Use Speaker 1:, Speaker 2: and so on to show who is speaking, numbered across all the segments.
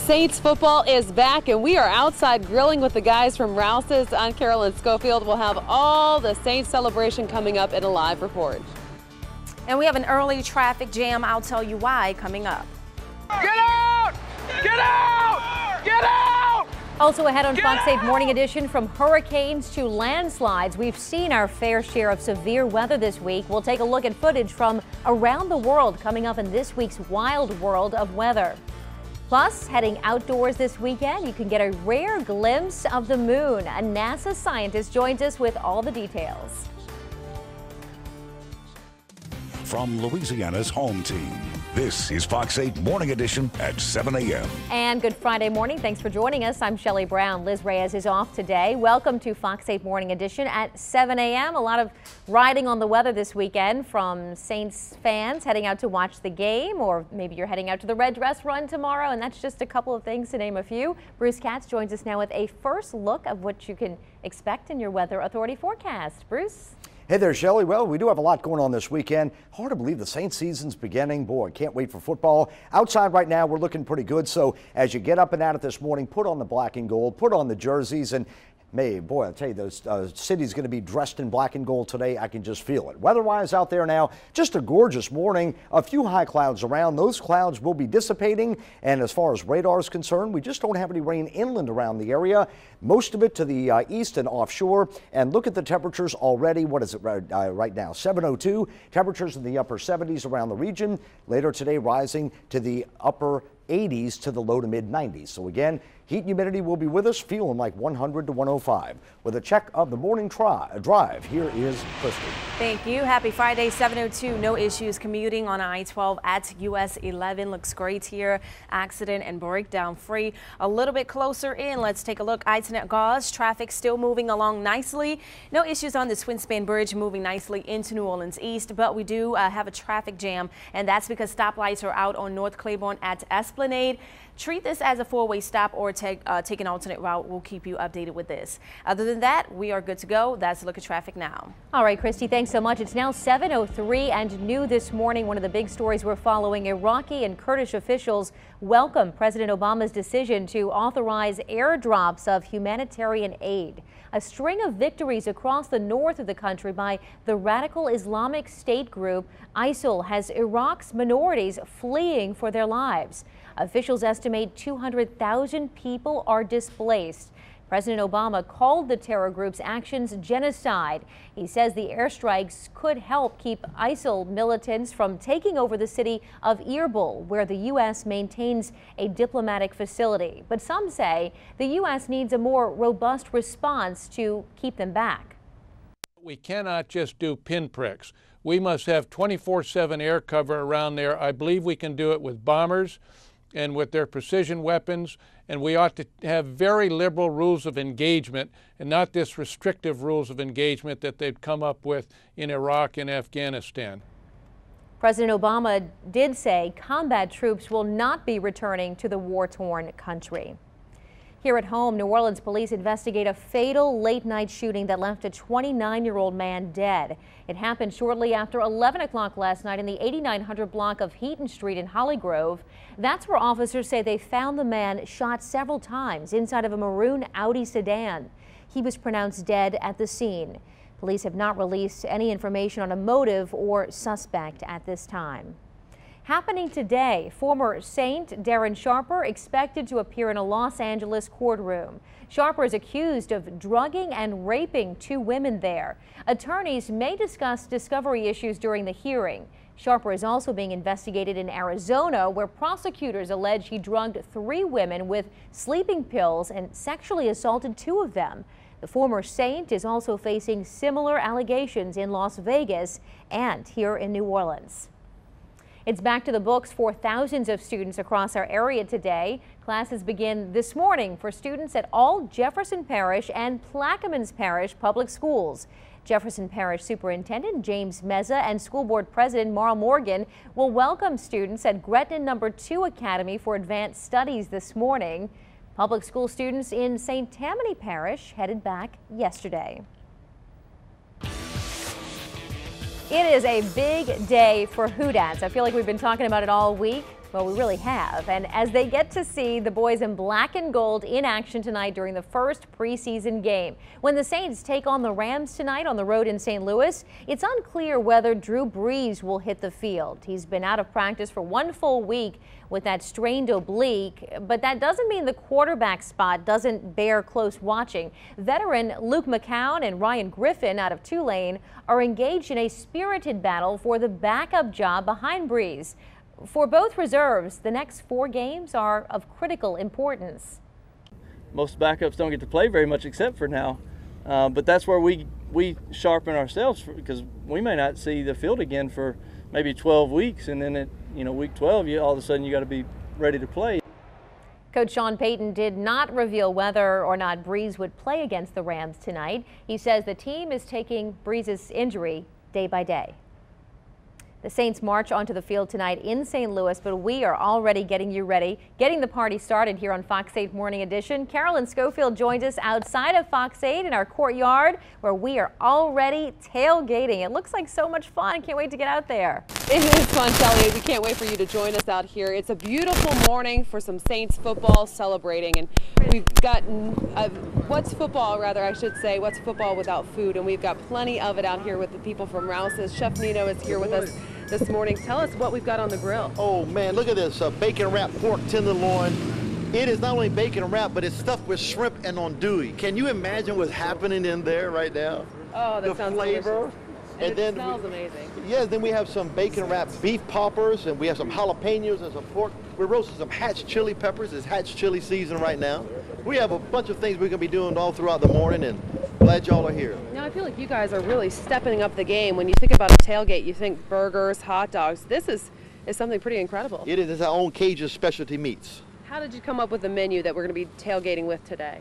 Speaker 1: Saints football is back, and we are outside grilling with the guys from Rouse's. I'm Carolyn Schofield. We'll have all the Saints celebration coming up in a live report.
Speaker 2: And we have an early traffic jam. I'll tell you why coming up.
Speaker 3: Get out! Get out! Get out!
Speaker 4: Also ahead on Fox 8 Morning Edition, from hurricanes to landslides, we've seen our fair share of severe weather this week. We'll take a look at footage from around the world coming up in this week's wild world of weather. Plus, heading outdoors this weekend, you can get a rare glimpse of the moon. A NASA scientist joins us with all the details.
Speaker 5: From Louisiana's home team, this is Fox 8 Morning Edition at 7 a.m.
Speaker 4: And good Friday morning. Thanks for joining us. I'm Shelley Brown. Liz Reyes is off today. Welcome to Fox 8 Morning Edition at 7 a.m. A lot of riding on the weather this weekend from Saints fans heading out to watch the game, or maybe you're heading out to the Red Dress Run tomorrow, and that's just a couple of things to name a few. Bruce Katz joins us now with a first look of what you can expect in your Weather Authority forecast. Bruce?
Speaker 6: Hey there, Shelley. Well, we do have a lot going on this weekend. Hard to believe the Saints season's beginning. Boy, can't wait for football. Outside right now, we're looking pretty good. So as you get up and at it this morning, put on the black and gold, put on the jerseys, and boy, I'll tell you, those city's going to be dressed in black and gold today. I can just feel it. Weather-wise out there now, just a gorgeous morning. A few high clouds around. Those clouds will be dissipating. And as far as radar is concerned, we just don't have any rain inland around the area. Most of it to the east and offshore. And look at the temperatures already. What is it right now? 7:02. Temperatures in the upper 70s around the region. Later today, rising to the upper 80s to the low to mid 90s. So again, heat and humidity will be with us, feeling like 100 to 105. With a check of the morning drive, here is Christy.
Speaker 2: Thank you. Happy Friday, 7:02. No issues commuting on I-12 at US 11. Looks great here. Accident and breakdown free. A little bit closer in, let's take a look. I-10 Gauze, traffic still moving along nicely. No issues on the Twin Span Bridge, moving nicely into New Orleans East, but we do have a traffic jam, and that's because stoplights are out on North Claiborne at Esplanade. Treat this as a four-way stop or take an alternate route. We'll keep you updated with this. Other than that, we are good to go. That's a look at traffic now.
Speaker 4: All right, Christy, thanks so much. It's now 7:03 and new this morning. One of the big stories we're following: Iraqi and Kurdish officials welcome President Obama's decision to authorize airdrops of humanitarian aid. A string of victories across the north of the country by the radical Islamic State group ISIL has Iraq's minorities fleeing for their lives. Officials estimate 200,000 people are displaced. President Obama called the terror group's actions genocide. He says the airstrikes could help keep ISIL militants from taking over the city of Erbil, where the U.S. maintains a diplomatic facility. But some say the U.S. needs a more robust response to keep them back.
Speaker 7: We cannot just do pinpricks. We must have 24/7 air cover around there. I believe we can do it with bombers and with their precision weapons, and we ought to have very liberal rules of engagement and not this restrictive rules of engagement that they've come up with in Iraq and Afghanistan.
Speaker 4: President Obama did say combat troops will not be returning to the war-torn country. Here at home, New Orleans police investigate a fatal late-night shooting that left a 29-year-old man dead. It happened shortly after 11 o'clock last night in the 8900 block of Heaton Street in Holly Grove. That's where officers say they found the man shot several times inside of a maroon Audi sedan. He was pronounced dead at the scene. Police have not released any information on a motive or suspect at this time. Happening today, former Saint Darren Sharper expected to appear in a Los Angeles courtroom. Sharper is accused of drugging and raping two women there. Attorneys may discuss discovery issues during the hearing. Sharper is also being investigated in Arizona, where prosecutors allege he drugged three women with sleeping pills and sexually assaulted two of them. The former Saint is also facing similar allegations in Las Vegas and here in New Orleans. It's back to the books for thousands of students across our area today. Classes begin this morning for students at all Jefferson Parish and Plaquemines Parish public schools. Jefferson Parish Superintendent James Meza and School Board President Marl Morgan will welcome students at Gretna No. 2 Academy for Advanced Studies this morning. Public school students in St. Tammany Parish headed back yesterday. It is a big day for Whodats. I feel like we've been talking about it all week. Well, we really have. And as they get to see the boys in black and gold in action tonight during the first preseason game. When the Saints take on the Rams tonight on the road in St. Louis, it's unclear whether Drew Brees will hit the field. He's been out of practice for 1 full week with that strained oblique, but that doesn't mean the quarterback spot doesn't bear close watching. Veteran Luke McCown and Ryan Griffin out of Tulane are engaged in a spirited battle for the backup job behind Brees. For both reserves, the next 4 games are of critical importance.
Speaker 8: Most backups don't get to play very much except for now, but that's where we sharpen ourselves because we may not see the field again for maybe 12 weeks, and then at week 12, all of a sudden you got to be ready to play.
Speaker 4: Coach Sean Payton did not reveal whether or not Brees would play against the Rams tonight. He says the team is taking Brees' injury day by day. The Saints march onto the field tonight in St. Louis, but we are already getting you ready, getting the party started here on Fox 8 Morning Edition. Carolyn Schofield joins us outside of Fox 8 in our courtyard, where we are already tailgating. It looks like so much fun. Can't wait to get out there.
Speaker 1: It is fun, Shelly. We can't wait for you to join us out here. It's a beautiful morning for some Saints football celebrating, and we've got what's football without food, and we've got plenty of it out here with the people from Rouse's. Chef Nino is here with us this morning. Tell us what we've got on the grill.
Speaker 9: Oh man, look at this bacon wrapped pork tenderloin. It is not only bacon wrapped, but it's stuffed with shrimp and andouille. Can you imagine what's happening in there right now?
Speaker 1: Oh, that sounds
Speaker 9: flavor.
Speaker 1: Delicious. And
Speaker 9: then
Speaker 1: it smells amazing.
Speaker 9: Yes, then we have some bacon wrapped beef poppers, and we have some jalapenos and some pork. We're roasting some Hatch chili peppers. It's Hatch chili season right now. We have a bunch of things we're going to be doing all throughout the morning, and glad y'all are here.
Speaker 1: Now, I feel like you guys are really stepping up the game. When you think about a tailgate, you think burgers, hot dogs. This is something pretty incredible.
Speaker 9: It is. It's our own Cajun specialty meats.
Speaker 1: How did you come up with the menu that we're going to be tailgating with today?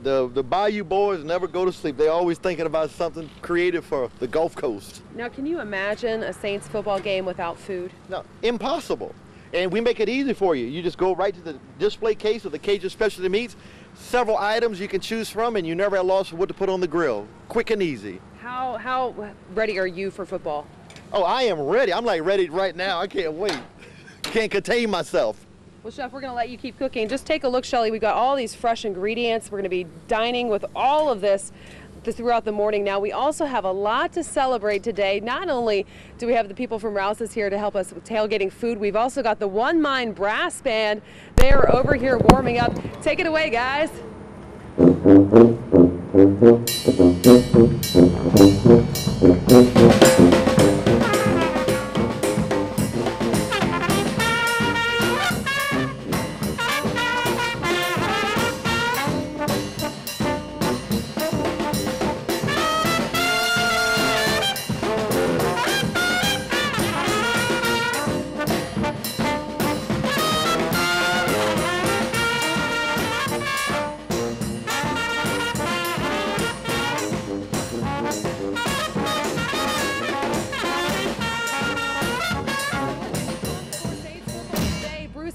Speaker 9: The Bayou boys never go to sleep. They're always thinking about something creative for the Gulf Coast.
Speaker 1: Now, can you imagine a Saints football game without food?
Speaker 9: No, impossible. And we make it easy for you. You just go right to the display case of the Cajun specialty meats. Several items you can choose from, and you never at loss for what to put on the grill. Quick and easy.
Speaker 1: How ready are you for football?
Speaker 9: Oh, I am ready. I'm like ready right now. I can't wait. Can't contain myself.
Speaker 1: Well, Chef, we're going to let you keep cooking. Just take a look, Shelly. We've got all these fresh ingredients. We're going to be dining with all of this throughout the morning. Now, we also have a lot to celebrate today. Not only do we have the people from Rouse's here to help us with tailgating food, we've also got the One Mind Brass Band. They are over here warming up. Take it away, guys.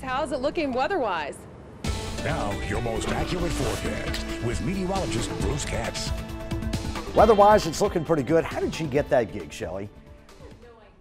Speaker 1: How's it looking weather-wise?
Speaker 5: Now, your most accurate forecast with meteorologist Bruce Katz.
Speaker 6: Weather-wise, it's looking pretty good. How did she get that gig, Shelley?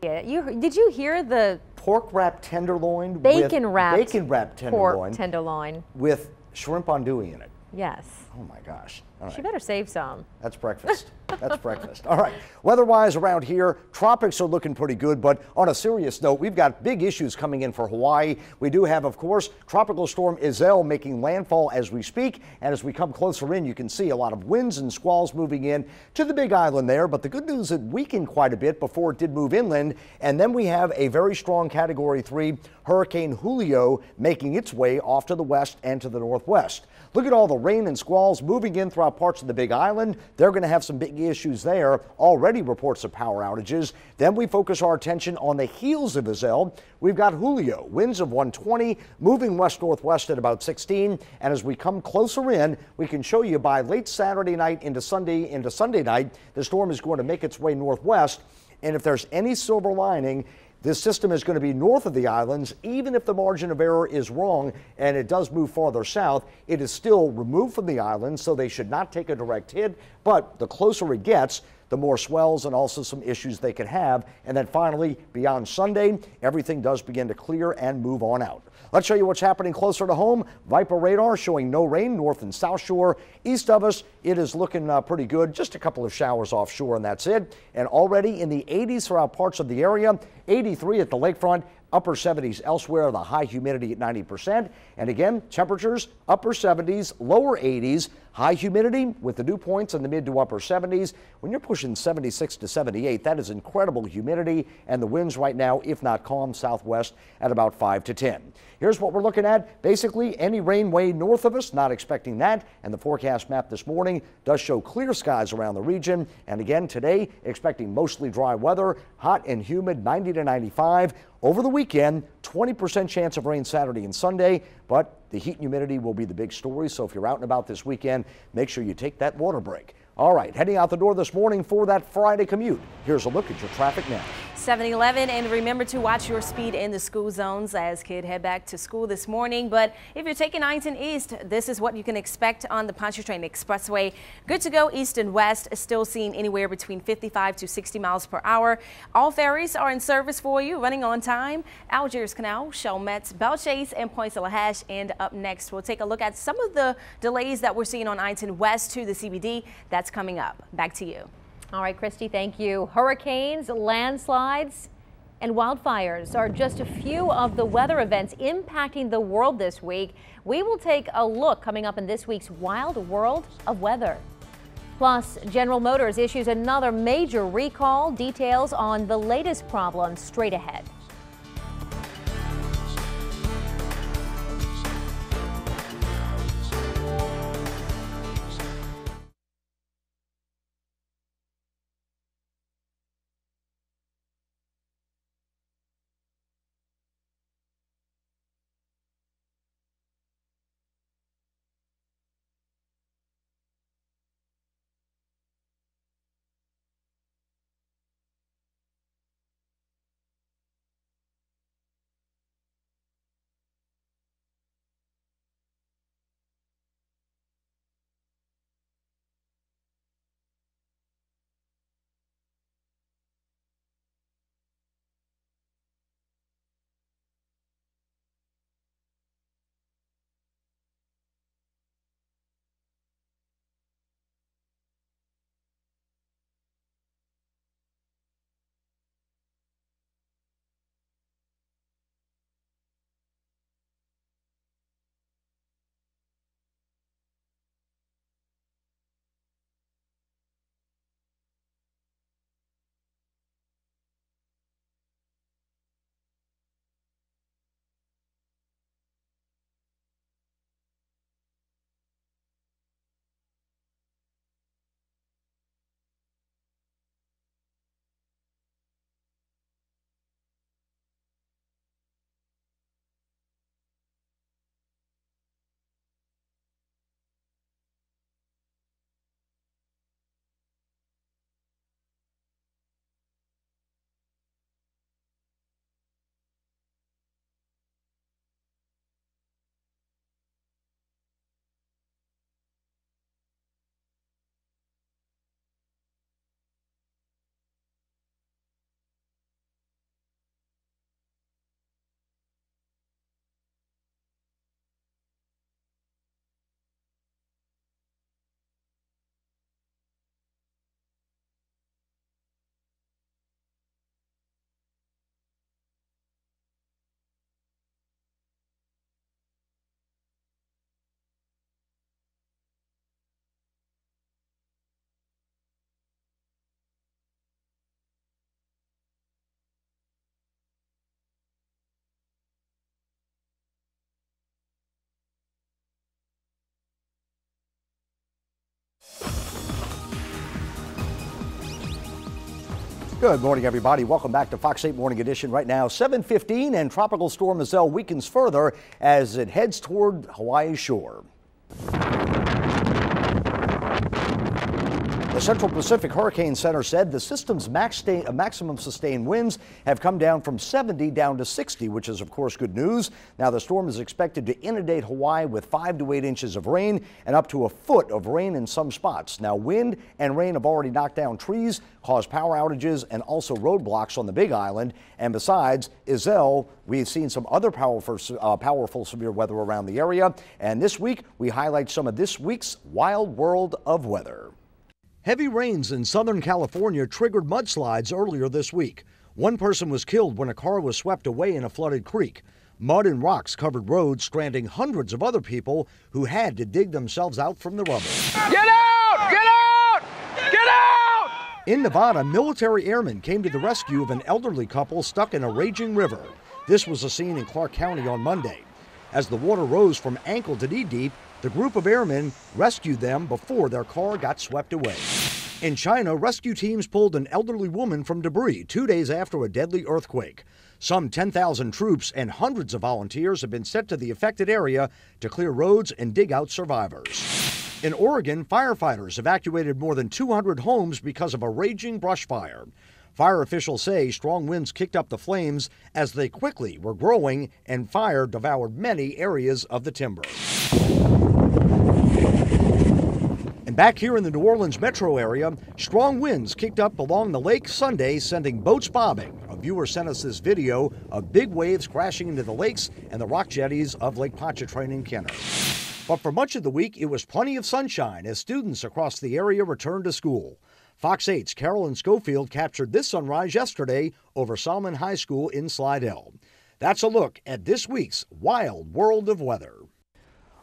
Speaker 4: Yeah, did you hear the
Speaker 6: pork wrapped tenderloin?
Speaker 4: Bacon wrapped
Speaker 6: tenderloin.
Speaker 4: Pork tenderloin.
Speaker 6: With shrimp andouille in it.
Speaker 4: Yes.
Speaker 6: Oh my gosh. All right.
Speaker 4: She better save some.
Speaker 6: That's breakfast. That's breakfast. All right. Weather-wise around here, tropics are looking pretty good, but on a serious note, we've got big issues coming in for Hawaii. We do have, of course, Tropical Storm Iselle making landfall as we speak, and as we come closer in, you can see a lot of winds and squalls moving in to the Big Island there, but the good news, it weakened quite a bit before it did move inland, and then we have a very strong Category 3 Hurricane Julio making its way off to the west and to the northwest. Look at all the rain and squalls moving in throughout parts of the Big Island. They're going to have some big issues there. Already reports of power outages. Then we focus our attention on the heels of Iselle. We've got Julio, winds of 120, moving west-northwest at about 16. And as we come closer in, we can show you by late Saturday night into Sunday night, the storm is going to make its way northwest. And if there's any silver lining, this system is going to be north of the islands. Even if the margin of error is wrong and it does move farther south, it is still removed from the islands, so they should not take a direct hit. But the closer it gets, the more swells and also some issues they could have. And then finally, beyond Sunday, everything does begin to clear and move on out. Let's show you what's happening closer to home. Viper radar showing no rain north and south shore. East of us, it is looking pretty good. Just a couple of showers offshore, and that's it. And already in the 80s throughout parts of the area. 83 at the lakefront. Upper 70s elsewhere, the high humidity at 90%. And again, temperatures upper 70s, lower 80s, high humidity with the dew points in the mid to upper 70s. When you're pushing 76 to 78, that is incredible humidity, and the winds right now, if not calm, southwest at about 5 to 10. Here's what we're looking at. Basically, any rain way north of us, not expecting that. And the forecast map this morning does show clear skies around the region. And again, today, expecting mostly dry weather, hot and humid, 90 to 95. Over the weekend, 20% chance of rain Saturday and Sunday, but the heat and humidity will be the big story. So if you're out and about this weekend, make sure you take that water break. All right, heading out the door this morning for that Friday commute. Here's a look at your traffic now.
Speaker 2: 7-Eleven, and remember to watch your speed in the school zones as kids head back to school this morning. But if you're taking I-10 East, this is what you can expect on the Pontchartrain Expressway. Good to go east and west, still seeing anywhere between 55 to 60 miles per hour. All ferries are in service for you, running on time. Algiers Canal, Chalmette, Belchase, and Pointe-à-la-Hache. And up next, we'll take a look at some of the delays that we're seeing on I-10 west to the CBD. That's coming up. Back to you.
Speaker 4: All right, Christy, thank you. Hurricanes, landslides, and wildfires are just a few of the weather events impacting the world this week. We will take a look coming up in this week's Wild World of Weather. Plus, General Motors issues another major recall. Details on the latest problems straight ahead.
Speaker 6: Good morning, everybody. Welcome back to Fox 8 Morning Edition. Right now, 7:15, and Tropical Storm Iselle weakens further as it heads toward Hawaii's shore. The Central Pacific Hurricane Center said the system's maximum sustained winds have come down from 70 down to 60, which is of course good news. Now the storm is expected to inundate Hawaii with 5 to 8 inches of rain and up to a foot of rain in some spots. Now wind and rain have already knocked down trees, caused power outages and also roadblocks on the Big Island. And besides Iselle, we've seen some other powerful severe weather around the area. And this week we highlight some of this week's wild world of weather. Heavy rains in Southern California triggered mudslides earlier this week. One person was killed when a car was swept away in a flooded creek. Mud and rocks covered roads, stranding hundreds of other people who had to dig themselves out from the rubble.
Speaker 3: Get out! Get out! Get out!
Speaker 6: In Nevada, military airmen came to the rescue of an elderly couple stuck in a raging river. This was a scene in Clark County on Monday. As the water rose from ankle to knee deep, the group of airmen rescued them before their car got swept away. In China, rescue teams pulled an elderly woman from debris 2 days after a deadly earthquake. Some 10,000 troops and hundreds of volunteers have been sent to the affected area to clear roads and dig out survivors. In Oregon, firefighters evacuated more than 200 homes because of a raging brush fire. Fire officials say strong winds kicked up the flames as they quickly were growing, and fire devoured many areas of the timber. And back here in the New Orleans metro area, strong winds kicked up along the lake Sunday, sending boats bobbing. A viewer sent us this video of big waves crashing into the lakes and the rock jetties of Lake Pontchartrain and Kenner. But for much of the week, it was plenty of sunshine as students across the area returned to school. Fox 8's Carolyn Schofield captured this sunrise yesterday over Solomon High School in Slidell. That's a look at this week's wild world of weather.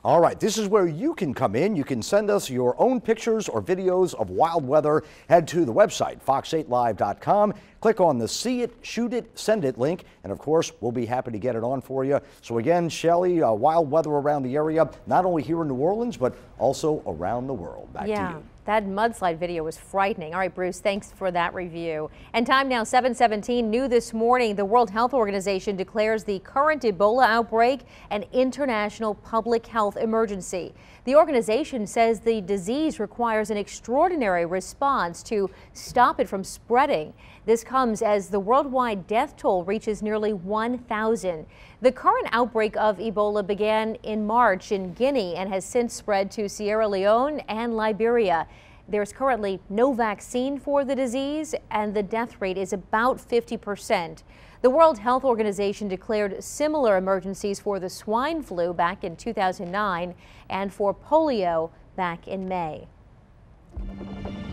Speaker 6: All right, this is where you can come in. You can send us your own pictures or videos of wild weather. Head to the website, fox8live.com. Click on the See It, Shoot It, Send It link, and of course, we'll be happy to get it on for you. So again, Shelley, wild weather around the area, not only here in New Orleans, but also around the world. Back to you.
Speaker 4: That mudslide video was frightening. All right, Bruce, thanks for that review. And time now, 7:17. New this morning, the World Health Organization declares the current Ebola outbreak an international public health emergency. The organization says the disease requires an extraordinary response to stop it from spreading. This comes as the worldwide death toll reaches nearly 1,000. The current outbreak of Ebola began in March in Guinea and has since spread to Sierra Leone and Liberia. There's currently no vaccine for the disease, and the death rate is about 50%. The World Health Organization declared similar emergencies for the swine flu back in 2009 and for polio back in May.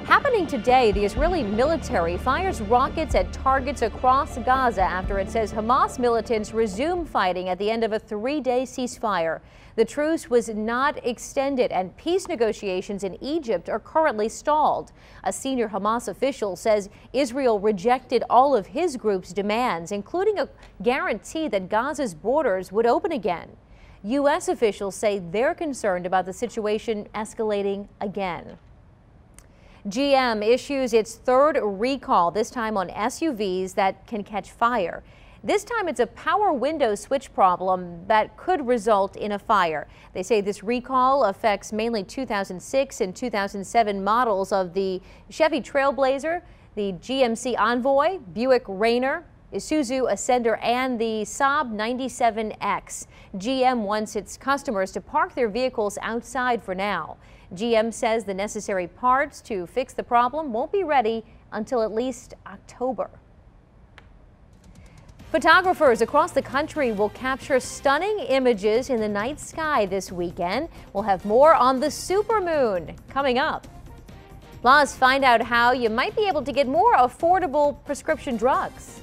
Speaker 4: Happening today, the Israeli military fires rockets at targets across Gaza after it says Hamas militants resumed fighting at the end of a 3-day ceasefire. The truce was not extended, and peace negotiations in Egypt are currently stalled. A senior Hamas official says Israel rejected all of his group's demands, including a guarantee that Gaza's borders would open again. U.S. officials say they're concerned about the situation escalating again. GM issues its third recall, this time on SUVs that can catch fire. This time it's a power window switch problem that could result in a fire. They say this recall affects mainly 2006 and 2007 models of the Chevy Trailblazer, the GMC Envoy, Buick Rainer, Isuzu Ascender, and the Saab 97X. GM wants its customers to park their vehicles outside for now. GM says the necessary parts to fix the problem won't be ready until at least October. Photographers across the country will capture stunning images in the night sky this weekend. We'll have more on the supermoon coming up. Plus, find out how you might be able to get more affordable prescription drugs.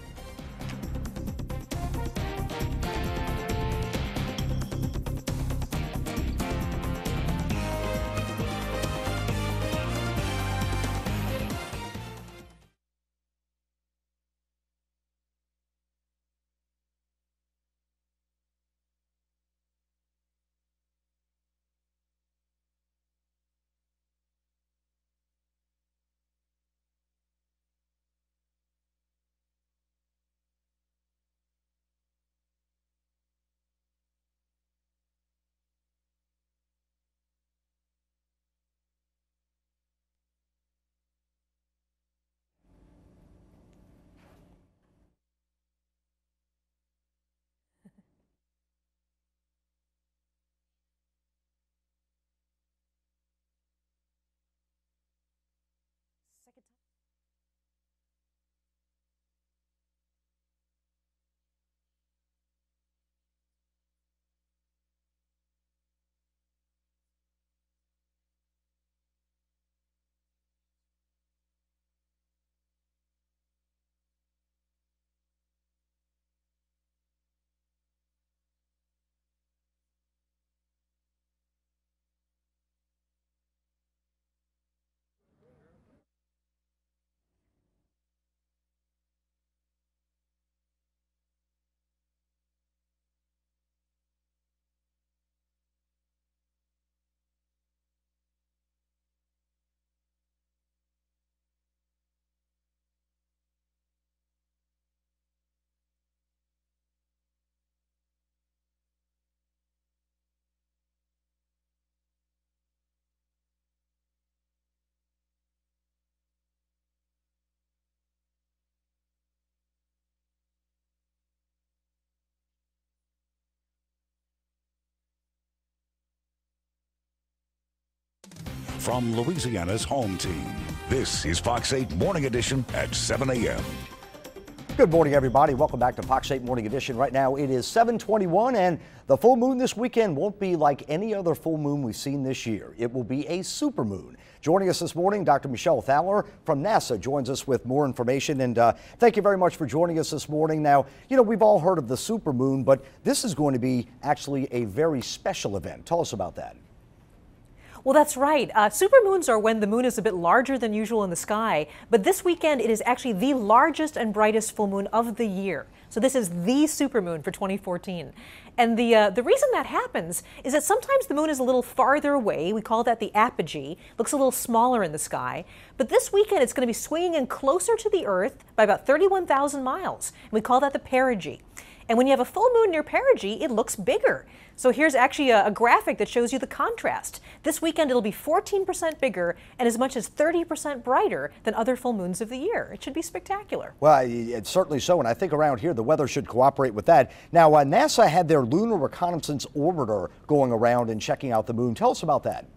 Speaker 5: from Louisiana's home team. This is Fox 8 Morning Edition at 7 a.m.
Speaker 6: Good morning, everybody. Welcome back to Fox 8 Morning Edition. Right now it is 7:21, and the full moon this weekend won't be like any other full moon we've seen this year. It will be a supermoon. Joining us this morning, Dr. Michelle Thaler from NASA joins us with more information. And thank you very much for joining us this morning. Now, you know, we've all heard of the supermoon, but this is going to be actually a very special event. Tell us about that.
Speaker 10: Well, that's right. Supermoons are when the moon is a bit larger than usual in the sky, but this weekend it is actually the largest and brightest full moon of the year. So this is the supermoon for 2014. And the reason that happens is that sometimes the moon is a little farther away. We call that the apogee. Looks a little smaller in the sky. But this weekend it's going to be swinging in closer to the Earth by about 31,000 miles. And we call that the perigee. And when you have a full moon near perigee, it looks bigger. So here's actually a graphic that shows you the contrast. This weekend it'll be 14% bigger and as much as 30% brighter than other full moons of the year. It should be spectacular.
Speaker 6: Well, it's certainly so, and I think around here the weather should cooperate with that. Now, NASA had their Lunar Reconnaissance Orbiter going around and checking out the moon. Tell us about that.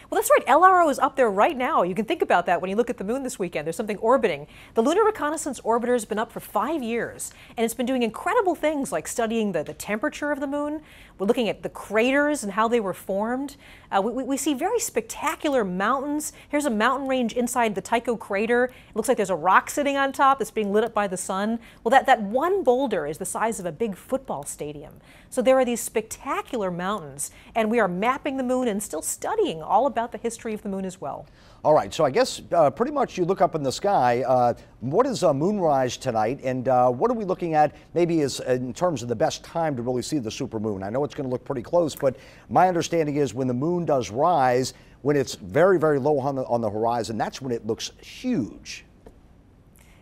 Speaker 10: Well, that's right. LRO is up there right now. You can think about that when you look at the moon this weekend. There's something orbiting. The Lunar Reconnaissance Orbiter has been up for 5 years, and it's been doing incredible things like studying the temperature of the moon. We're looking at the craters and how they were formed. We see very spectacular mountains. Here's a mountain range inside the Tycho crater. It looks like there's a rock sitting on top that's being lit up by the sun. Well, that one boulder is the size of a big football stadium. So there are these spectacular mountains, and we are mapping the moon and still studying all about the history of the moon as well.
Speaker 6: All right, so I guess pretty much you look up in the sky. What is moonrise tonight, and what are we looking at maybe as in terms of the best time to really see the supermoon? I know it's going to look pretty close, but my understanding is when the moon does rise, when it's very, very low on the horizon, that's when it looks huge.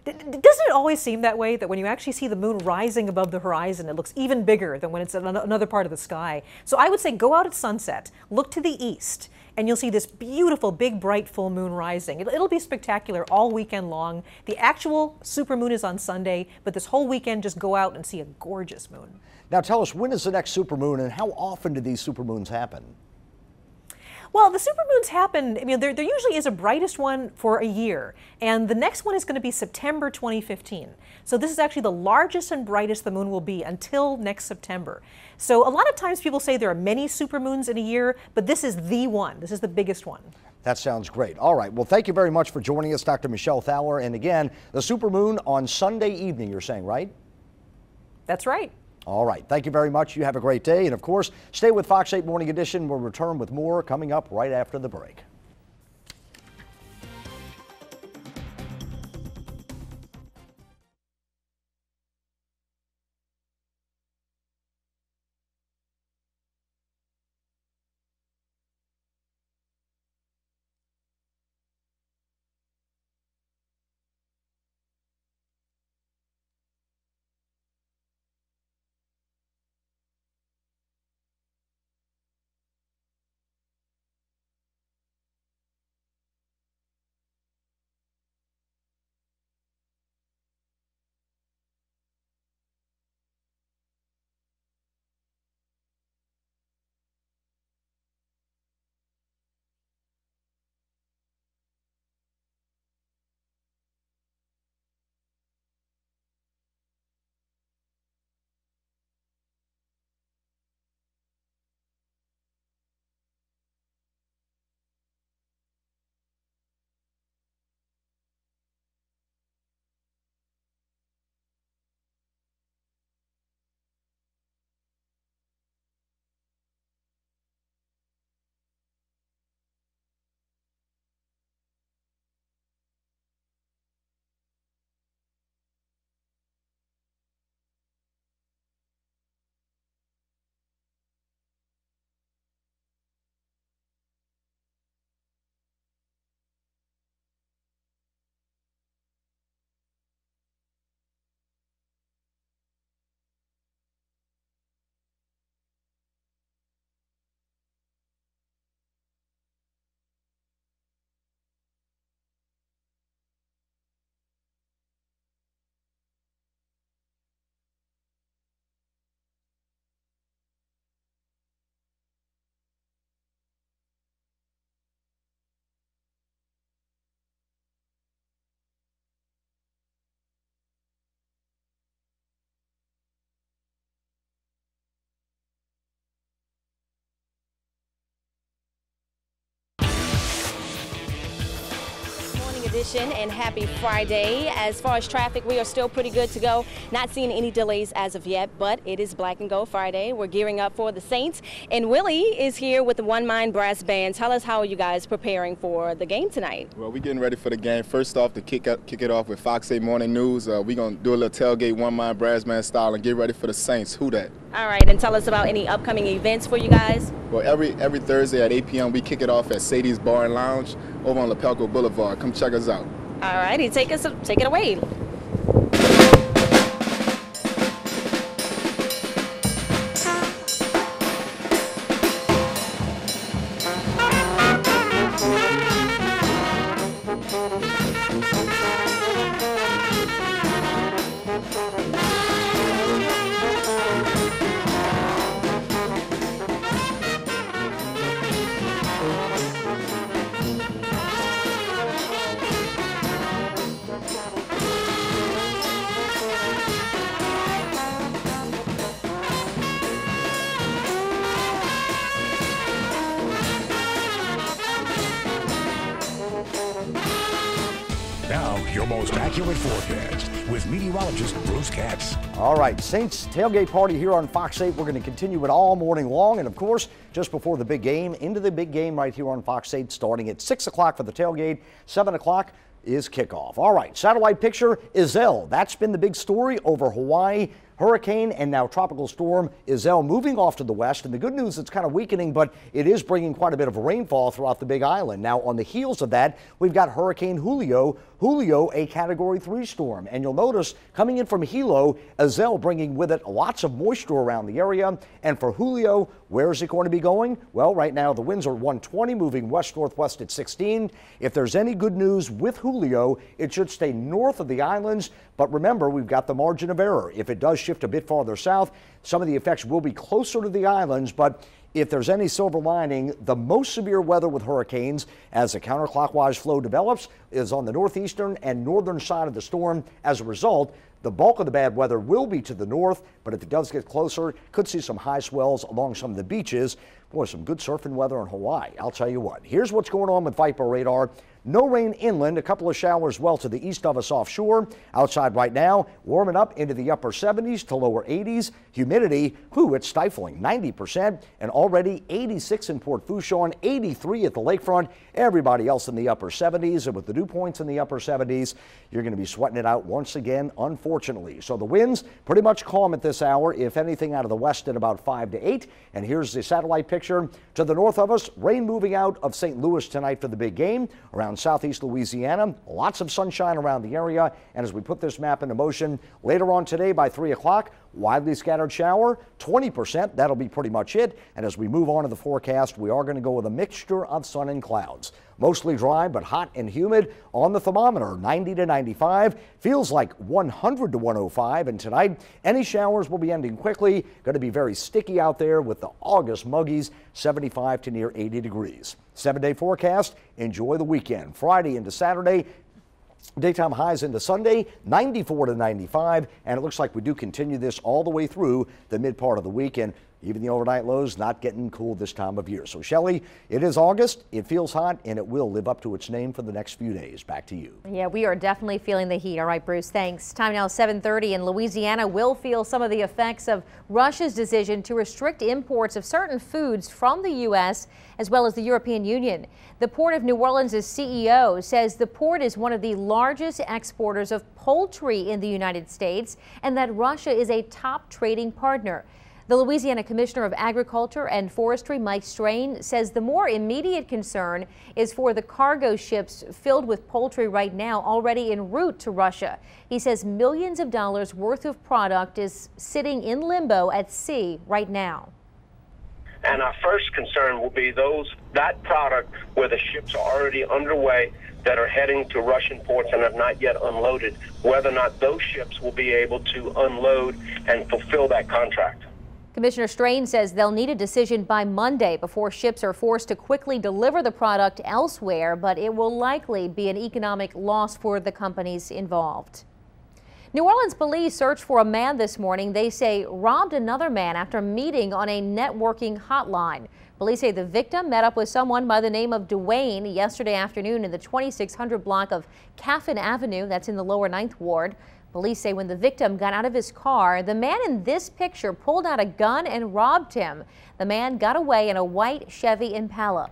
Speaker 10: Doesn't it always seem that way, that when you actually see the moon rising above the horizon, it looks even bigger than when it's in another part of the sky? So I would say go out at sunset, look to the east, and you'll see this beautiful, big, bright full moon rising. It'll be spectacular all weekend long. The actual supermoon is on Sunday, but this whole weekend, just go out and see a gorgeous moon.
Speaker 6: Now tell us, when is the next supermoon, and how often do these supermoons happen?
Speaker 10: Well, the supermoons happen, I mean, there usually is a brightest one for a year, and the next one is going to be September 2015. So this is actually the largest and brightest the moon will be until next September. So a lot of times people say there are many supermoons in a year, but this is the one. This is the biggest one.
Speaker 6: That sounds great. All right, well, thank you very much for joining us, Dr. Michelle Thaler. And again, the supermoon on Sunday evening, you're saying, right?
Speaker 10: That's right.
Speaker 6: All right. Thank you very much. You have a great day. And of course, stay with Fox 8 Morning Edition. We'll return with more coming up right after the break.
Speaker 2: edition, and happy Friday. As far as traffic, we are still pretty good to go. Not seeing any delays as of yet, but it is Black and Gold Friday. We're gearing up for the Saints, and Willie is here with the One Mind Brass Band. Tell us, how are you guys preparing for the game tonight?
Speaker 11: Well, we're getting ready for the game. First off, to kick it off with Fox 8 Morning News, we're going to do a little tailgate One Mind Brass Band style and get ready for the Saints. Who that?
Speaker 2: All right, and tell us about any upcoming events for you guys.
Speaker 11: Well, every Thursday at 8 p.m. we kick it off at Sadie's Bar and Lounge over on Lapelco Boulevard. Come check us out.
Speaker 2: All righty, take it away.
Speaker 5: Now, your most accurate forecast with meteorologist Bruce Katz.
Speaker 6: All right, Saints tailgate party here on Fox 8. We're going to continue it all morning long. And, of course, just before the big game, into the big game right here on Fox 8, starting at 6 o'clock for the tailgate, 7 o'clock is kickoff. All right, satellite picture, Iselle. That's been the big story over Hawaii. Hurricane and now tropical storm Iselle moving off to the west. And the good news, it's kind of weakening, but it is bringing quite a bit of rainfall throughout the Big Island. Now, on the heels of that, we've got Hurricane Julio. Julio, a Category 3 storm. And you'll notice coming in from Hilo, Iselle bringing with it lots of moisture around the area. And for Julio, where is it going to be going? Well, right now the winds are 120, moving west-northwest at 16. If there's any good news with Julio, it should stay north of the islands. But remember, we've got the margin of error. If it does shift a bit farther south, some of the effects will be closer to the islands. But if there's any silver lining, the most severe weather with hurricanes as the counterclockwise flow develops is on the northeastern and northern side of the storm. As a result, the bulk of the bad weather will be to the north, but if it does get closer, could see some high swells along some of the beaches. Boy, some good surfing weather in Hawaii, I'll tell you what. Here's what's going on with Viper radar. No rain inland, a couple of showers well to the east of us offshore. Outside right now, warming up into the upper 70s to lower 80s. Humidity, it's stifling, 90%, and already 86 in Port Fourchon, 83 at the lakefront. Everybody else in the upper 70s, and with the dew points in the upper 70s, you're going to be sweating it out once again, unfortunately. So the winds pretty much calm at this hour, if anything out of the west at about 5 to 8. And here's the satellite picture. To the north of us, rain moving out of St. Louis tonight for the big game. Around southeast Louisiana, lots of sunshine around the area. And as we put this map into motion later on today by 3 o'clock, widely scattered shower, 20%. That'll be pretty much it. And as we move on to the forecast, we are going to go with a mixture of sun and clouds. Mostly dry, but hot and humid on the thermometer, 90 to 95. Feels like 100 to 105. And tonight, any showers will be ending quickly. Going to be very sticky out there with the August muggies, 75 to near 80 degrees. 7-day forecast. Enjoy the weekend. Friday into Saturday. Daytime highs into Sunday, 94 to 95, and it looks like we do continue this all the way through the mid part of the week, and even the overnight lows not getting cool this time of year. So, Shelley, it is August, it feels hot, and it will live up to its name for the next few days. Back to you.
Speaker 4: Yeah, we are definitely feeling the heat. All right, Bruce, thanks. Time now 7:30, and Louisiana will feel some of the effects of Russia's decision to restrict imports of certain foods from the U.S. as well as the European Union. The Port of New Orleans' CEO says the port is one of the largest exporters of poultry in the United States and that Russia is a top trading partner. The Louisiana Commissioner of Agriculture and Forestry, Mike Strain, says the more immediate concern is for the cargo ships filled with poultry right now already en route to Russia. He says millions of dollars worth of product is sitting in limbo at sea right now.
Speaker 12: And our first concern will be that product where the ships are already underway that are heading to Russian ports and have not yet unloaded, whether or not those ships will be able to unload and fulfill that contract.
Speaker 4: Commissioner Strain says they'll need a decision by Monday before ships are forced to quickly deliver the product elsewhere, but it will likely be an economic loss for the companies involved. New Orleans police search for a man this morning they say robbed another man after meeting on a networking hotline. Police say the victim met up with someone by the name of Dwayne yesterday afternoon in the 2600 block of Caffin Avenue, that's in the lower 9th Ward. Police say when the victim got out of his car, the man in this picture pulled out a gun and robbed him. The man got away in a white Chevy Impala.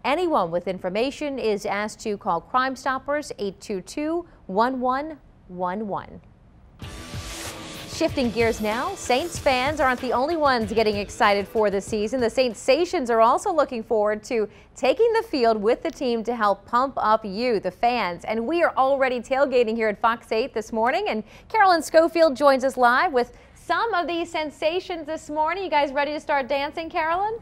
Speaker 4: Anyone with information is asked to call Crime Stoppers 822-1111. Shifting gears now, Saints fans aren't the only ones getting excited for the season. The Saints-Sations are also looking forward to taking the field with the team to help pump up you, the fans. And we are already tailgating here at Fox 8 this morning. And Carolyn Schofield joins us live with some of these sensations this morning. You guys ready to start dancing, Carolyn?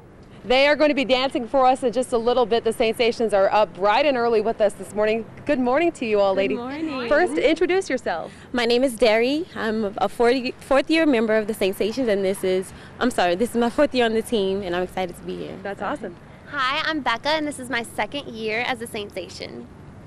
Speaker 1: They are going to be dancing for us in just a little bit. The Saints-Sations are up bright and early with us this morning. Good morning to you all, ladies.
Speaker 13: Good morning.
Speaker 1: First, introduce yourself.
Speaker 13: My name is Derry. I'm a fourth year member of the Saints-Sations, and this is my 4th year on the team, and I'm excited to be here.
Speaker 1: That's awesome.
Speaker 14: Hi, I'm Becca, and this is my 2nd year as a Saints-Sation.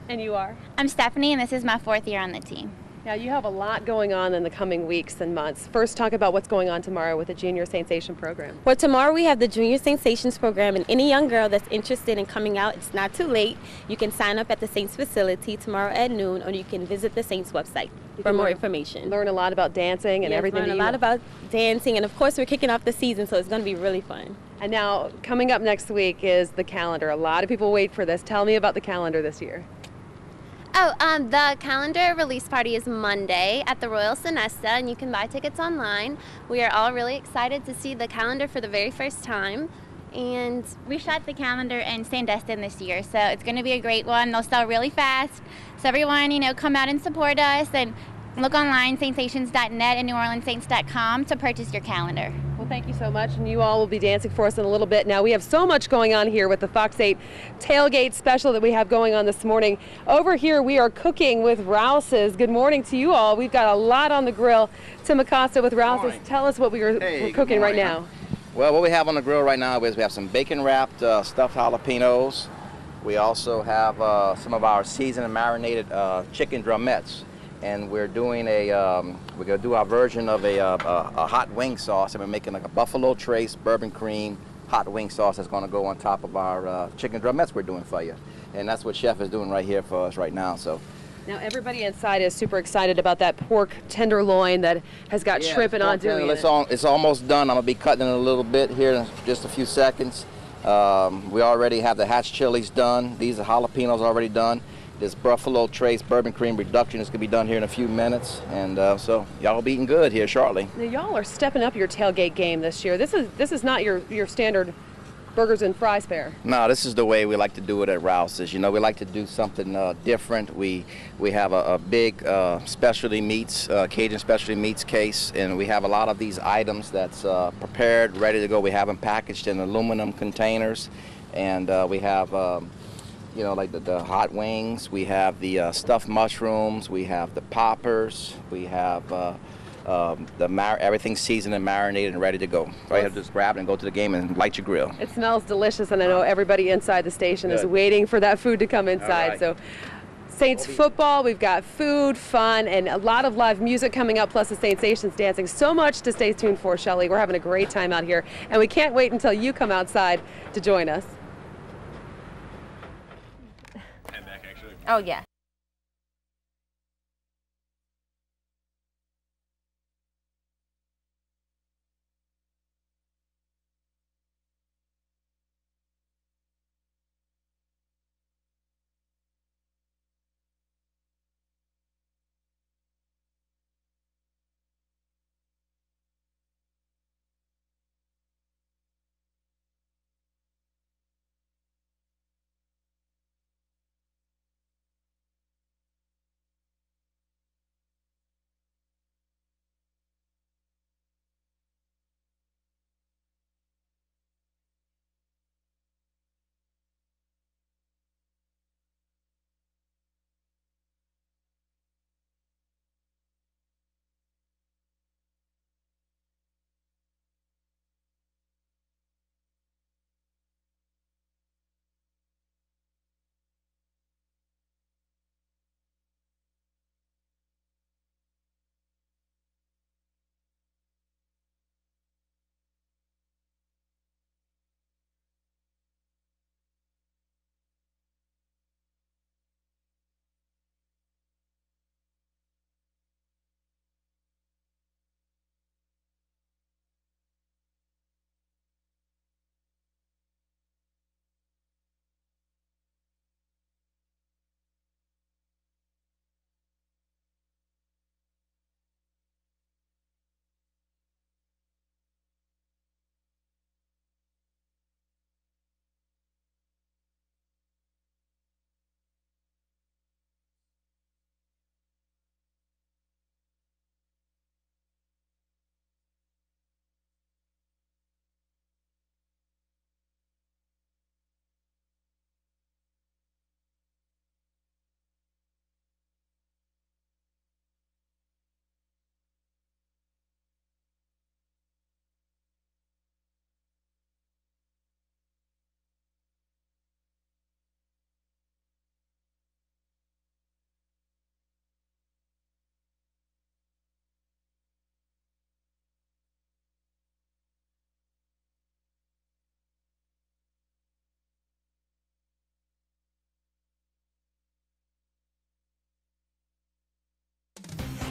Speaker 1: And you are?
Speaker 15: I'm Stephanie, and this is my 4th year on the team.
Speaker 1: Now, you have a lot going on in the coming weeks and months. First, talk about what's going on tomorrow with the Junior Saints-Sation program.
Speaker 13: Well, tomorrow we have the Junior Saints-Sations program, and any young girl that's interested in coming out, it's not too late. You can sign up at the Saints facility tomorrow at noon, or you can visit the Saints website for more information.
Speaker 1: Learn a lot about dancing and everything.
Speaker 13: Learn a lot about dancing, and of course we're kicking off the season, so it's going to be really fun.
Speaker 1: And now, coming up next week is the calendar. A lot of people wait for this. Tell me about the calendar this year.
Speaker 14: The calendar release party is Monday at the Royal Sonesta, and you can buy tickets online. We are all really excited to see the calendar for the very first time.
Speaker 15: And we shot the calendar in Sandestin this year, so it's going to be a great one. They'll sell really fast. So everyone, come out and support us, and look online, saintsations.net and neworleanssaints.com to purchase your calendar.
Speaker 1: Well, thank you so much, and you all will be dancing for us in a little bit. Now, we have so much going on here with the Fox 8 tailgate special that we have going on this morning. Over here, we are cooking with Rouse's. Good morning to you all. We've got a lot on the grill. Tim Acosta with Rouse's. Tell us what we're cooking right now.
Speaker 16: Well, what we have on the grill right now is we have some bacon-wrapped stuffed jalapenos. We also have some of our seasoned and marinated chicken drumettes. And we're doing we're gonna do our version of a hot wing sauce, and we're making like a Buffalo Trace bourbon cream hot wing sauce that's gonna go on top of our chicken drumettes we're doing for you. And that's what Chef is doing right here for us right now. So.
Speaker 1: Now everybody inside is super excited about that pork tenderloin that has got shrimp and andouille in it.
Speaker 16: It's almost done. I'm gonna be cutting it a little bit here in just a few seconds. We already have the hatch chilies done. These are jalapenos already done. This Buffalo Trace bourbon cream reduction is going to be done here in a few minutes, and so y'all will be eating good here shortly.
Speaker 1: Now, y'all are stepping up your tailgate game this year. This is not your standard burgers and fries fare.
Speaker 16: No, this is the way we like to do it at Rouse's. We like to do something different. We have a big specialty meats, Cajun specialty meats case, and we have a lot of these items that's prepared, ready to go. We have them packaged in aluminum containers, and we have like the hot wings, we have the stuffed mushrooms, we have the poppers, we have everything seasoned and marinated and ready to go. So you have to just grab it and go to the game and light your grill.
Speaker 1: It smells delicious, and I know everybody inside the station is waiting for that food to come inside.
Speaker 16: Right.
Speaker 1: So Saints football, we've got food, fun, and a lot of live music coming up, plus the Saints-Sations dancing. So much to stay tuned for, Shelley. We're having a great time out here, and we can't wait until you come outside to join us.
Speaker 2: Oh, yeah.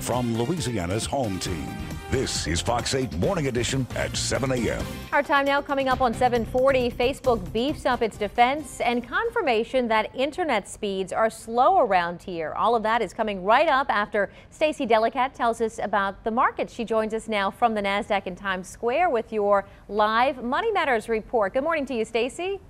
Speaker 5: from Louisiana's home team. This is Fox 8 Morning Edition at 7 a.m.
Speaker 4: Our time now coming up on 7:40. Facebook beefs up its defense and confirmation that internet speeds are slow around here. All of that is coming right up after Stacey Delicat tells us about the markets. She joins us now from the NASDAQ in Times Square with your live Money Matters report. Good morning to you, Stacey.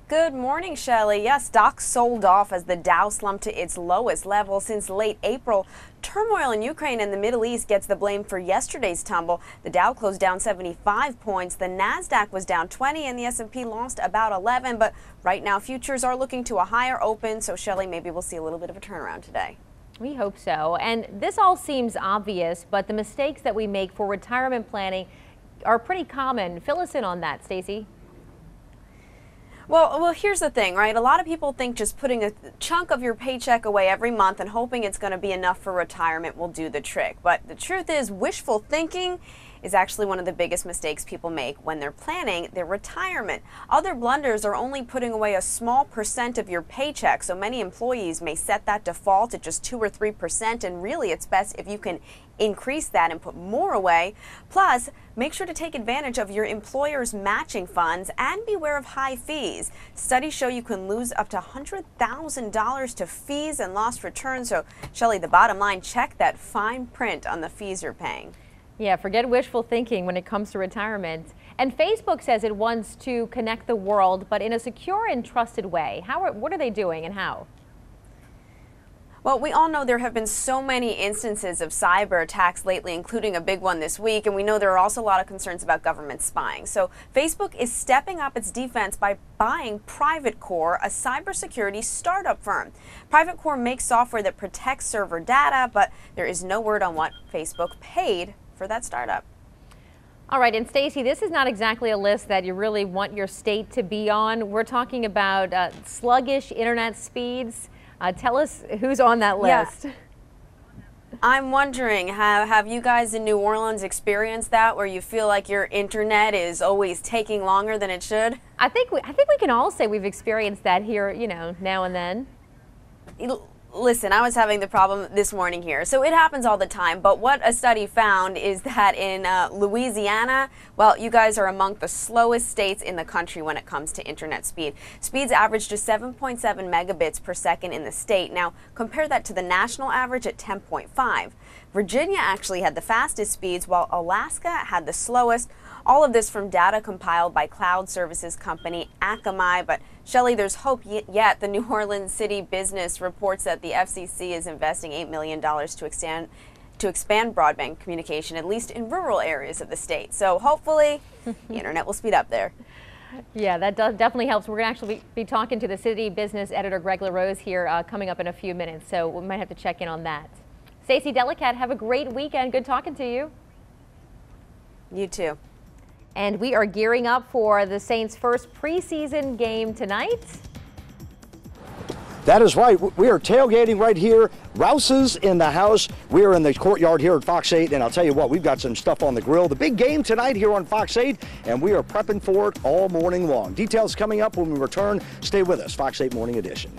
Speaker 17: Good morning, Shelley. Yes, stocks sold off as the Dow slumped to its lowest level since late April. Turmoil in Ukraine and the Middle East gets the blame for yesterday's tumble. The Dow closed down 75 points. The NASDAQ was down 20 and the S&P lost about 11. But right now, futures are looking to a higher open. So, Shelley, maybe we'll see a little bit of a turnaround today.
Speaker 4: We hope so. And this all seems obvious, but the mistakes that we make for retirement planning are pretty common. Fill us in on that, Stacey.
Speaker 17: Well, here's the thing, right? A lot of people think just putting a chunk of your paycheck away every month and hoping it's going to be enough for retirement will do the trick. But the truth is, wishful thinking is actually one of the biggest mistakes people make when they're planning their retirement. Other blunders are only putting away a small percent of your paycheck, so many employees may set that default at just 2 or 3%, and really it's best if you can increase that and put more away. Plus, make sure to take advantage of your employer's matching funds and beware of high fees. Studies show you can lose up to $100,000 to fees and lost returns. So, Shelley, the bottom line, check that fine print on the fees you're paying.
Speaker 4: Yeah, forget wishful thinking when it comes to retirement. And Facebook says it wants to connect the world, but in a secure and trusted way. What are they doing and how?
Speaker 17: Well, we all know there have been so many instances of cyber attacks lately, including a big one this week, and we know there are also a lot of concerns about government spying. So Facebook is stepping up its defense by buying Private Core, a cybersecurity startup firm. Private Core makes software that protects server data, but there is no word on what Facebook paid for that startup.
Speaker 4: All right, and Stacey, this is not exactly a list that you really want your state to be on. We're talking about sluggish internet speeds. Tell us who's on that list.
Speaker 17: Yeah. I'm wondering, have you guys in New Orleans experienced that, where you feel like your internet is always taking longer than it should?
Speaker 4: I think we can all say we've experienced that here, you know, now and then.
Speaker 17: Listen, I was having the problem this morning here, so it happens all the time. But what a study found is that in Louisiana, well, you guys are among the slowest states in the country when it comes to internet speed. Speeds average just 7.7 megabits per second in the state. Now, compare that to the national average at 10.5. Virginia actually had the fastest speeds, while Alaska had the slowest. All of this from data compiled by cloud services company Akamai. But Shelley, there's hope yet. The New Orleans City Business reports that the FCC is investing $8 million to expand broadband communication, at least in rural areas of the state. So hopefully the internet will speed up there.
Speaker 4: Yeah, that definitely helps. We're going to actually be talking to the City Business editor, Greg LaRose, here coming up in a few minutes. So we might have to check in on that. Stacey Delicat, have a great weekend. Good talking to you.
Speaker 17: You too.
Speaker 4: And we are gearing up for the Saints' first preseason game tonight.
Speaker 6: That is right. We are tailgating right here. Rouse's in the house. We are in the courtyard here at Fox 8, and I'll tell you what, we've got some stuff on the grill. The big game tonight here on Fox 8, and we are prepping for it all morning long. Details coming up when we return. Stay with us. Fox 8 Morning Edition.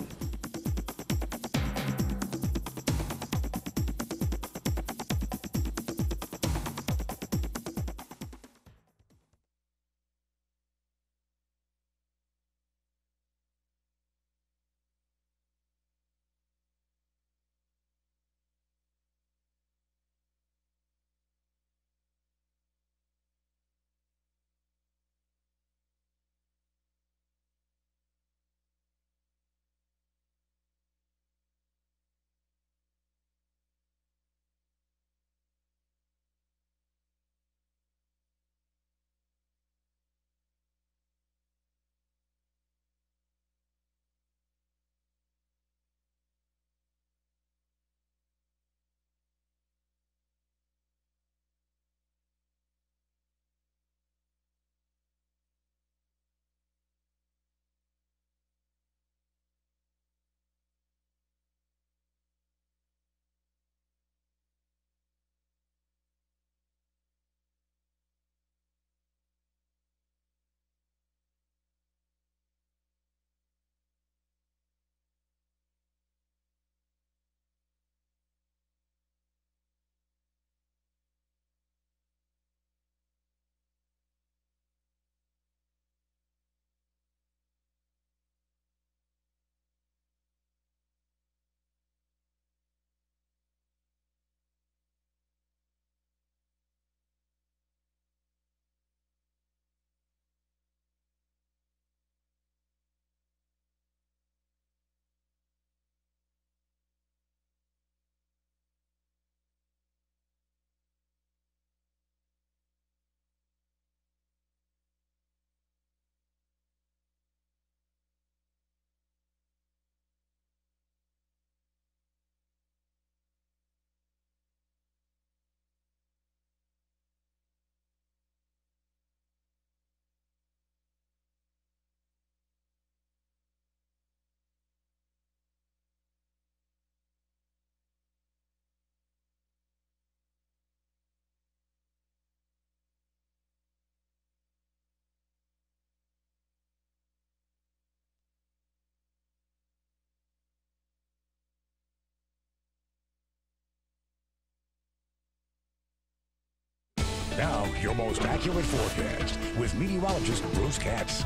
Speaker 5: Now, your most accurate forecast with meteorologist Bruce Katz.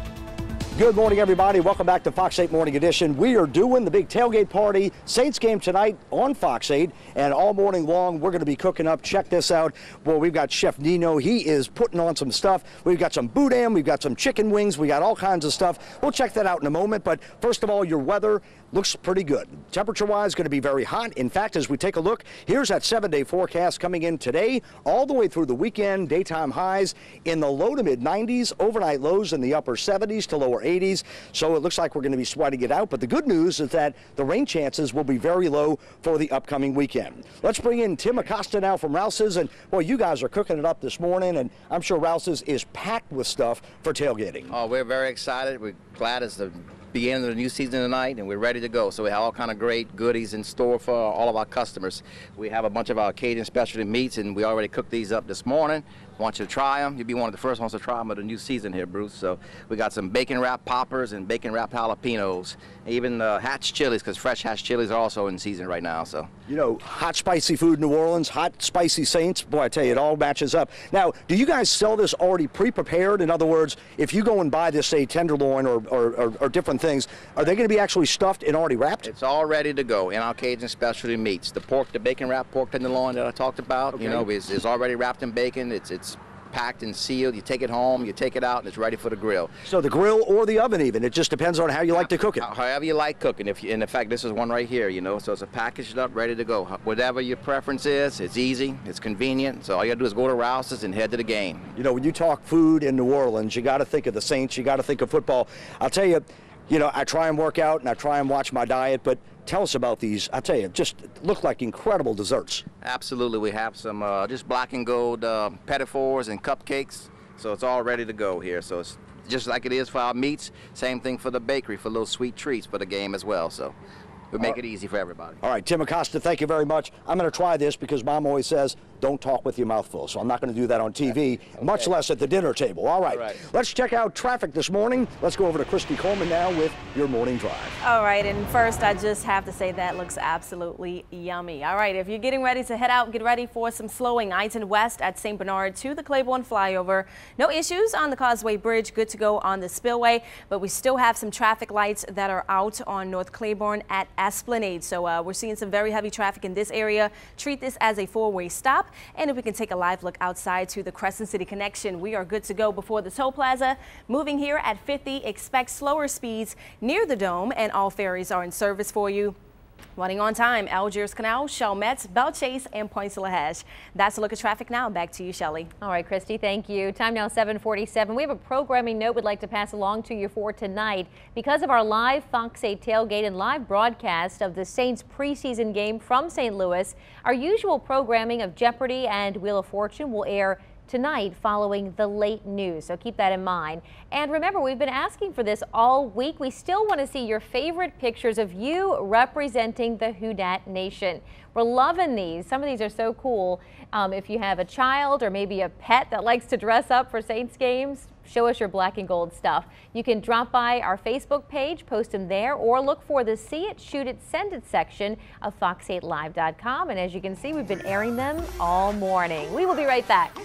Speaker 6: Good morning, everybody. Welcome back to Fox 8 Morning Edition. We are doing the big tailgate party, Saints game tonight on Fox 8, and all morning long we're going to be cooking up. Check this out. Well, we've got Chef Nino. He is putting on some stuff. We've got some boudin, we've got some chicken wings, we got all kinds of stuff. We'll check that out in a moment, but first of all, your weather looks pretty good. Temperature-wise, going to be very hot. In fact, as we take a look, here's that 7-day forecast coming in today, all the way through the weekend. Daytime highs in the low to mid-90s, overnight lows in the upper 70s to lower 80s. So it looks like we're going to be sweating it out. But the good news is that the rain chances will be very low for the upcoming weekend. Let's bring in Tim Acosta now from Rouse's. And, boy, you guys are cooking it up this morning, and I'm sure Rouse's is packed with stuff for tailgating.
Speaker 16: Oh, we're very excited. We're glad it's the beginning of the new season tonight, and we're ready to go. So we have all kind of great goodies in store for all of our customers. We have a bunch of our Cajun specialty meats, and we already cooked these up this morning. Want you to try them. You'll be one of the first ones to try them of the new season here, Bruce. So we got some bacon wrapped poppers and bacon wrapped jalapenos, even hatch chilies, because fresh hatch chilies are also in season right now. So,
Speaker 6: you know, hot spicy food in New Orleans, hot spicy Saints, boy, I tell you, it all matches up. Now, do you guys sell this already pre-prepared? In other words, if you go and buy this, say, tenderloin or different things, are they going to be actually stuffed and already wrapped?
Speaker 16: It's all ready to go in our Cajun specialty meats. The pork, the bacon wrapped pork tenderloin that I talked about,
Speaker 6: okay,
Speaker 16: you know, is already wrapped in bacon. It's packed and sealed. You take it home, you take it out, and it's ready for the grill.
Speaker 6: So the grill or the oven even, it just depends on how you like to cook it.
Speaker 16: However you like cooking. And in fact, this is one right here, you know, so it's a packaged up, ready to go. Whatever your preference is, it's easy, it's convenient, so all you gotta do is go to Rouse's and head to the game.
Speaker 6: You know, when you talk food in New Orleans, you gotta think of the Saints, you gotta think of football. I'll tell you, you know, I try and work out and I try and watch my diet, but tell us about these. I'll tell you, just look like incredible desserts.
Speaker 16: Absolutely. We have some just black and gold petit fours and cupcakes. So it's all ready to go here. So it's just like it is for our meats. Same thing for the bakery, for little sweet treats for the game as well. So we make it easy for everybody.
Speaker 6: All right, Tim Acosta, thank you very much. I'm going to try this because Mom always says, don't talk with your mouth full. So I'm not going to do that on TV, okay, much less at the dinner table. All right. Let's check out traffic this morning. Let's go over to Christy Coleman now with your morning drive.
Speaker 2: All right, and first I just have to say that looks absolutely yummy. All right, if you're getting ready to head out, get ready for some slowing. I-10 West at St. Bernard to the Claiborne flyover. No issues on the Causeway Bridge. Good to go on the spillway, but we still have some traffic lights that are out on North Claiborne at Esplanade. So we're seeing some very heavy traffic in this area. Treat this as a four-way stop. And if we can take a live look outside to the Crescent City connection, we are good to go before the toll plaza. Moving here at 50, expect slower speeds near the dome, and all ferries are in service for you. Running on time, Algiers Canal, Chalmette, Belle Chase, and Pointe-sur-la-Hache. That's a look at traffic now. Back to you, Shelley.
Speaker 4: All right, Christy, thank you. Time now 7:47. We have a programming note we'd like to pass along to you for tonight. Because of our live Fox 8 tailgate and live broadcast of the Saints preseason game from St. Louis, our usual programming of Jeopardy and Wheel of Fortune will air tonight following the late news, so keep that in mind. And remember, we've been asking for this all week. We still want to see your favorite pictures of you representing the Who Dat Nation. We're loving these. Some of these are so cool. If you have a child or maybe a pet that likes to dress up for Saints games, show us your black and gold stuff. You can drop by our Facebook page, post them there, or look for the See It, Shoot It, Send It section of fox8live.com. And as you can see, we've been airing them all morning. We will be right back.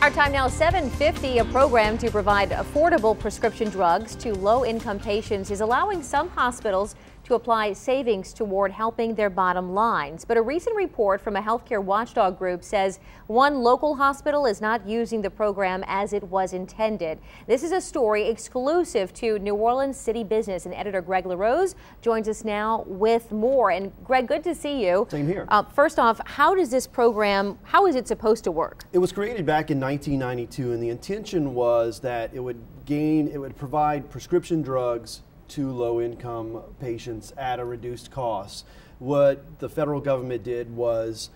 Speaker 4: Our time now, 7:50. A program to provide affordable prescription drugs to low-income patients is allowing some hospitals to apply savings toward helping their bottom lines. But a recent report from a healthcare watchdog group says one local hospital is not using the program as it was intended. This is a story exclusive to New Orleans City Business, and editor Greg LaRose joins us now with more. And Greg, good to see you.
Speaker 18: Same here.
Speaker 4: First off, how does this program, how is it supposed to work?
Speaker 18: It was created back in 1992, and the intention was that it would provide prescription drugs to low-income patients at a reduced cost. What the federal government did was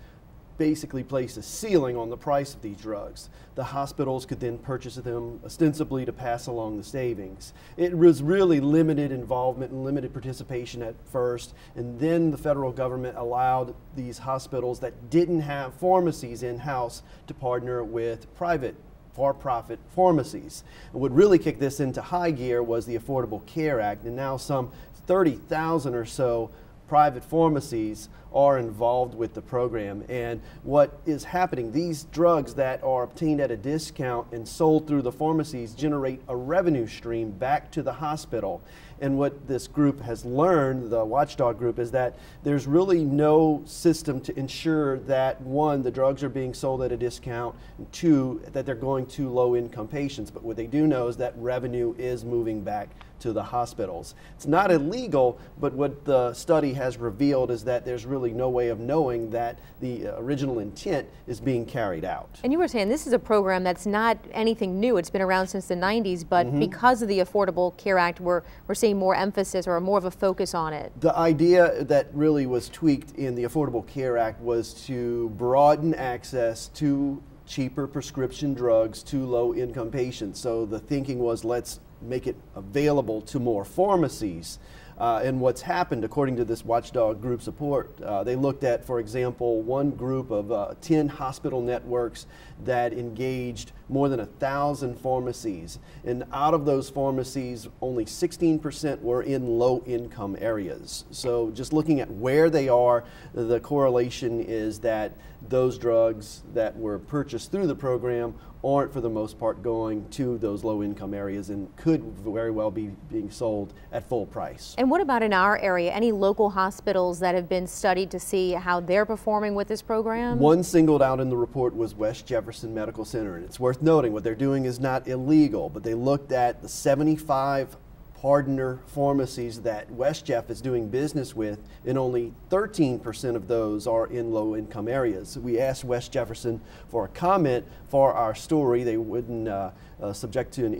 Speaker 18: basically place a ceiling on the price of these drugs. The hospitals could then purchase them ostensibly to pass along the savings. It was really limited involvement and limited participation at first, and then the federal government allowed these hospitals that didn't have pharmacies in-house to partner with private for-profit pharmacies. And what really kicked this into high gear was the Affordable Care Act, and now some 30,000 or so private pharmacies are involved with the program. And what is happening, these drugs that are obtained at a discount and sold through the pharmacies generate a revenue stream back to the hospital. And what this group has learned, the watchdog group, is that there's really no system to ensure that, one, the drugs are being sold at a discount, and two, that they're going to low-income patients. But what they do know is that revenue is moving back to the hospitals. It's not illegal, but what the study has revealed is that there's really no way of knowing that the original intent is being carried out.
Speaker 4: And you were saying this is a program that's not anything new. It's been around since the 90s, but because of the Affordable Care Act, we're seeing more emphasis or more of a focus on it.
Speaker 18: The idea that really was tweaked in the Affordable Care Act was to broaden access to cheaper prescription drugs to low-income patients. So the thinking was, let's make it available to more pharmacies. And what's happened, according to this watchdog group's report, they looked at, for example, one group of 10 hospital networks that engaged more than 1,000 pharmacies. And out of those pharmacies, only 16% were in low-income areas. So just looking at where they are, the correlation is that those drugs that were purchased through the program aren't for the most part going to those low-income areas and could very well be being sold at full price.
Speaker 4: And what about in our area? Any local hospitals that have been studied to see how they're performing with this program?
Speaker 18: One singled out in the report was West Jefferson Medical Center, and it's worth noting what they're doing is not illegal, but they looked at the 75 partner pharmacies that West Jeff is doing business with, and only 13% of those are in low-income areas. We asked West Jefferson for a comment for our story. They wouldn't agree to an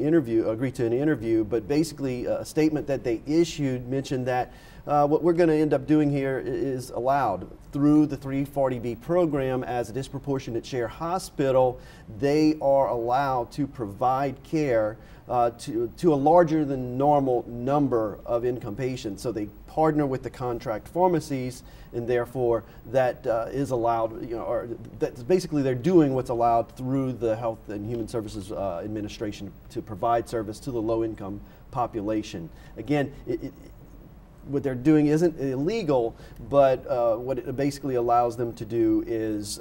Speaker 18: interview, but basically a statement that they issued mentioned that what we're going to end up doing here is allowed through the 340B program. As a disproportionate share hospital, they are allowed to provide care to a larger than normal number of income patients. So they partner with the contract pharmacies, and therefore that is allowed, or that's basically they're doing what's allowed through the Health and Human Services Administration to provide service to the low-income population. Again, what they're doing isn't illegal, but what it basically allows them to do is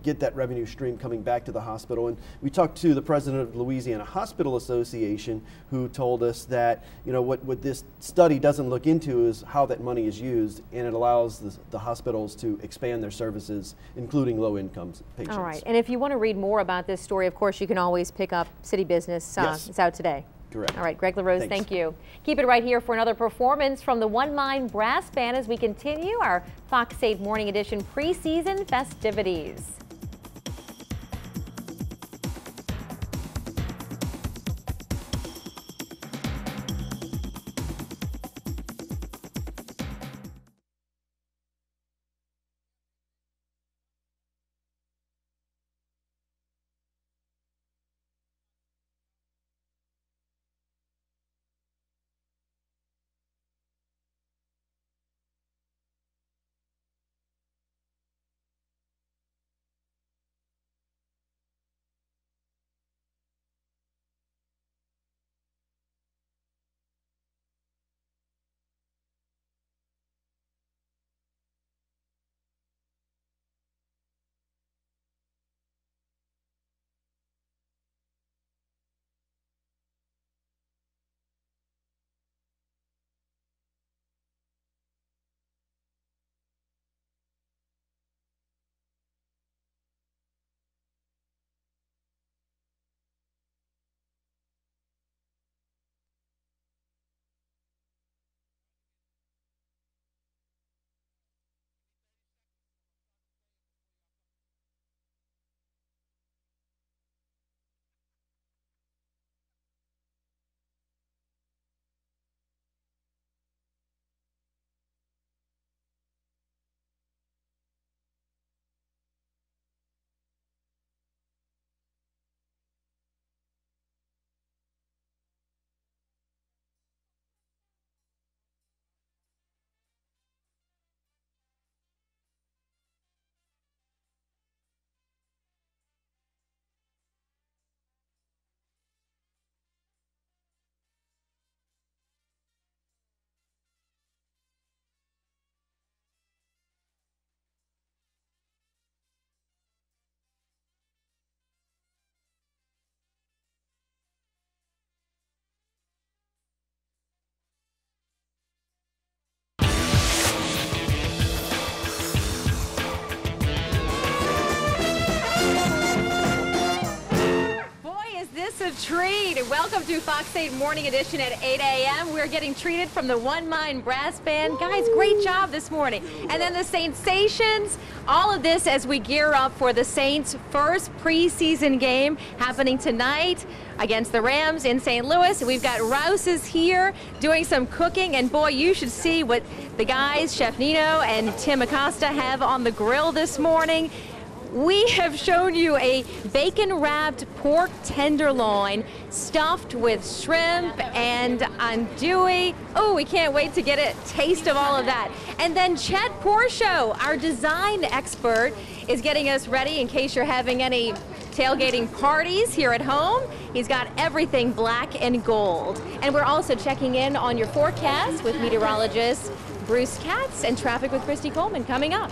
Speaker 18: get that revenue stream coming back to the hospital. And we talked to the president of Louisiana Hospital Association, who told us that what this study doesn't look into is how that money is used, and it allows the hospitals to expand their services, including low-income patients.
Speaker 4: All right, and if you want to read more about this story, of course, you can always pick up City Business.
Speaker 18: Yes.
Speaker 4: It's out today.
Speaker 18: Correct.
Speaker 4: All right, Greg LaRose, thank you. Keep it right here for another performance from the One Mind Brass Band as we continue our Fox 8 Morning Edition preseason festivities. a treat. Welcome to Fox 8 Morning Edition at 8 a.m. We're getting treated from the One Mind Brass Band. Guys, great job this morning. And then the Saints-ations, all of this as we gear up for the Saints' first preseason game happening tonight against the Rams in St. Louis. We've got Rouse's here doing some cooking, and boy, you should see what the guys, Chef Nino and Tim Acosta, have on the grill this morning. We have shown you a bacon-wrapped pork tenderloin stuffed with shrimp and andouille. Oh, we can't wait to get a taste of all of that. And then Chet Porshow, our design expert, is getting us ready in case you're having any tailgating parties here at home. He's got everything black and gold. And we're also checking in on your forecast with meteorologist Bruce Katz and traffic with Christy Coleman coming up.